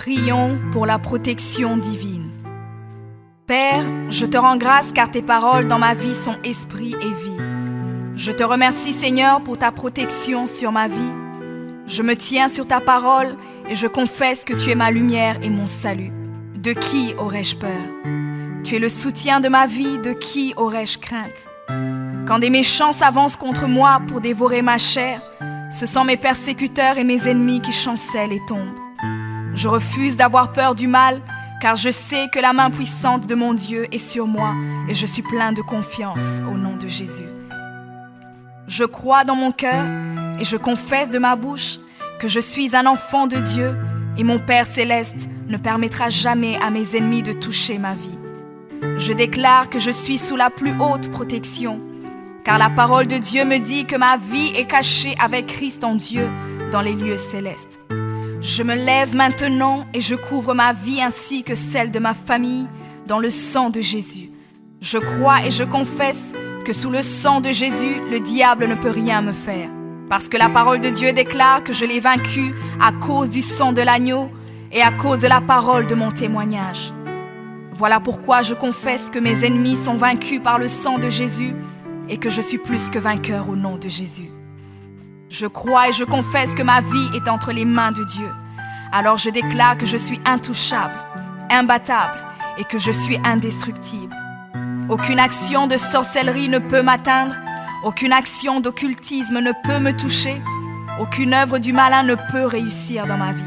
Prions pour la protection divine. Père, je te rends grâce car tes paroles dans ma vie sont esprit et vie. Je te remercie Seigneur pour ta protection sur ma vie. Je me tiens sur ta parole et je confesse que tu es ma lumière et mon salut. De qui aurais-je peur? Tu es le soutien de ma vie, de qui aurais-je crainte? Quand des méchants s'avancent contre moi pour dévorer ma chair, ce sont mes persécuteurs et mes ennemis qui chancellent et tombent. Je refuse d'avoir peur du mal, car je sais que la main puissante de mon Dieu est sur moi et je suis plein de confiance au nom de Jésus. Je crois dans mon cœur et je confesse de ma bouche que je suis un enfant de Dieu et mon Père céleste ne permettra jamais à mes ennemis de toucher ma vie. Je déclare que je suis sous la plus haute protection, car la parole de Dieu me dit que ma vie est cachée avec Christ en Dieu dans les lieux célestes. Je me lève maintenant et je couvre ma vie ainsi que celle de ma famille dans le sang de Jésus. Je crois et je confesse que sous le sang de Jésus, le diable ne peut rien me faire, parce que la parole de Dieu déclare que je l'ai vaincu à cause du sang de l'agneau et à cause de la parole de mon témoignage. Voilà pourquoi je confesse que mes ennemis sont vaincus par le sang de Jésus et que je suis plus que vainqueur au nom de Jésus. Je crois et je confesse que ma vie est entre les mains de Dieu. Alors je déclare que je suis intouchable, imbattable et que je suis indestructible. Aucune action de sorcellerie ne peut m'atteindre, aucune action d'occultisme ne peut me toucher, aucune œuvre du malin ne peut réussir dans ma vie.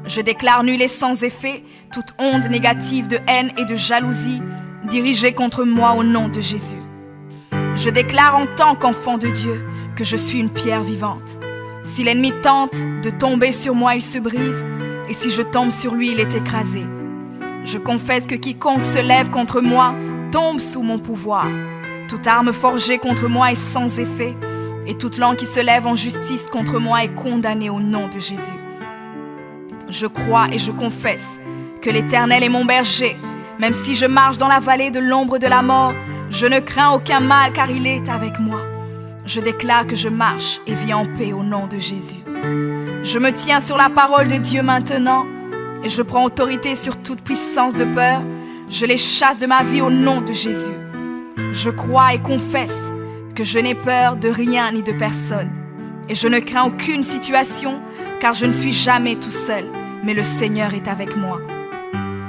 Je déclare nul et sans effet toute onde négative de haine et de jalousie dirigée contre moi au nom de Jésus. Je déclare en tant qu'enfant de Dieu que je suis une pierre vivante. Si l'ennemi tente de tomber sur moi, il se brise, et si je tombe sur lui, il est écrasé. Je confesse que quiconque se lève contre moi tombe sous mon pouvoir. Toute arme forgée contre moi est sans effet, et toute langue qui se lève en justice contre moi est condamnée au nom de Jésus. Je crois et je confesse que l'Éternel est mon berger. Même si je marche dans la vallée de l'ombre de la mort, je ne crains aucun mal car il est avec moi. Je déclare que je marche et vis en paix au nom de Jésus. Je me tiens sur la parole de Dieu maintenant et je prends autorité sur toute puissance de peur. Je les chasse de ma vie au nom de Jésus. Je crois et confesse que je n'ai peur de rien ni de personne. Et je ne crains aucune situation car je ne suis jamais tout seul, mais le Seigneur est avec moi.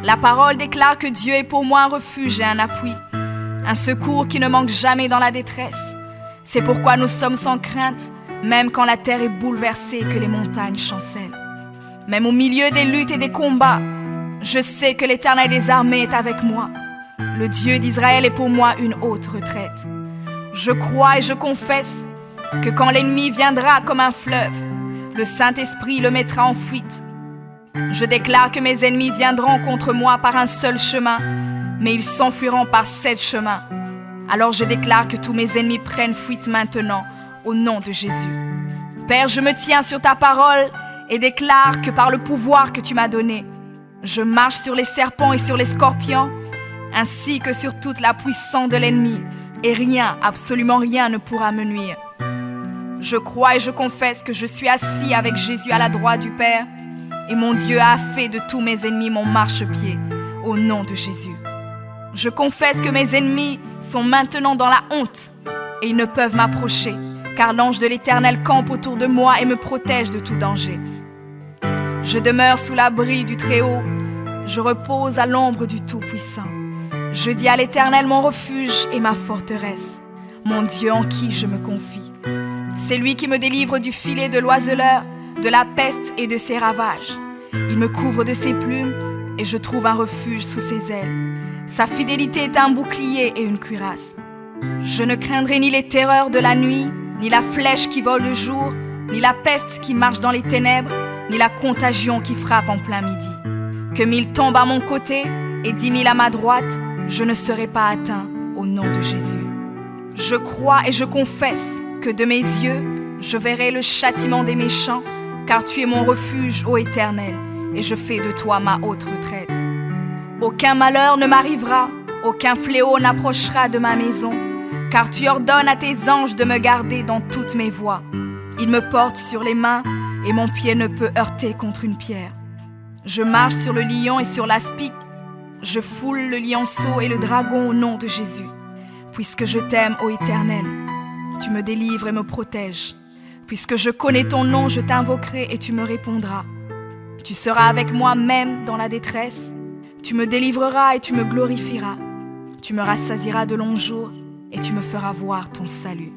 La parole déclare que Dieu est pour moi un refuge et un appui, un secours qui ne manque jamais dans la détresse. C'est pourquoi nous sommes sans crainte, même quand la terre est bouleversée et que les montagnes chancellent. Même au milieu des luttes et des combats, je sais que l'Éternel des armées est avec moi. Le Dieu d'Israël est pour moi une haute retraite. Je crois et je confesse que quand l'ennemi viendra comme un fleuve, le Saint-Esprit le mettra en fuite. Je déclare que mes ennemis viendront contre moi par un seul chemin, mais ils s'enfuiront par 7 chemins. Alors je déclare que tous mes ennemis prennent fuite maintenant, au nom de Jésus. Père, je me tiens sur ta parole et déclare que par le pouvoir que tu m'as donné, je marche sur les serpents et sur les scorpions, ainsi que sur toute la puissance de l'ennemi, et rien, absolument rien ne pourra me nuire. Je crois et je confesse que je suis assis avec Jésus à la droite du Père, et mon Dieu a fait de tous mes ennemis mon marchepied, au nom de Jésus. Je confesse que mes ennemis sont maintenant dans la honte et ils ne peuvent m'approcher, car l'ange de l'Éternel campe autour de moi et me protège de tout danger. Je demeure sous l'abri du Très-Haut, je repose à l'ombre du Tout-Puissant. Je dis à l'Éternel mon refuge et ma forteresse, mon Dieu en qui je me confie. C'est lui qui me délivre du filet de l'oiseleur, de la peste et de ses ravages. Il me couvre de ses plumes et je trouve un refuge sous ses ailes. Sa fidélité est un bouclier et une cuirasse. Je ne craindrai ni les terreurs de la nuit, ni la flèche qui vole le jour, ni la peste qui marche dans les ténèbres, ni la contagion qui frappe en plein midi. Que 1000 tombent à mon côté et 10 000 à ma droite, je ne serai pas atteint au nom de Jésus. Je crois et je confesse que de mes yeux, je verrai le châtiment des méchants, car tu es mon refuge, ô Éternel, et je fais de toi ma haute retraite. Aucun malheur ne m'arrivera, aucun fléau n'approchera de ma maison, car tu ordonnes à tes anges de me garder dans toutes mes voies. Ils me portent sur les mains et mon pied ne peut heurter contre une pierre. Je marche sur le lion et sur l'aspic. Je foule le lionceau et le dragon au nom de Jésus. Puisque je t'aime, ô Éternel, tu me délivres et me protèges. Puisque je connais ton nom, je t'invoquerai et tu me répondras. Tu seras avec moi même dans la détresse. Tu me délivreras et tu me glorifieras. Tu me rassasieras de longs jours et tu me feras voir ton salut.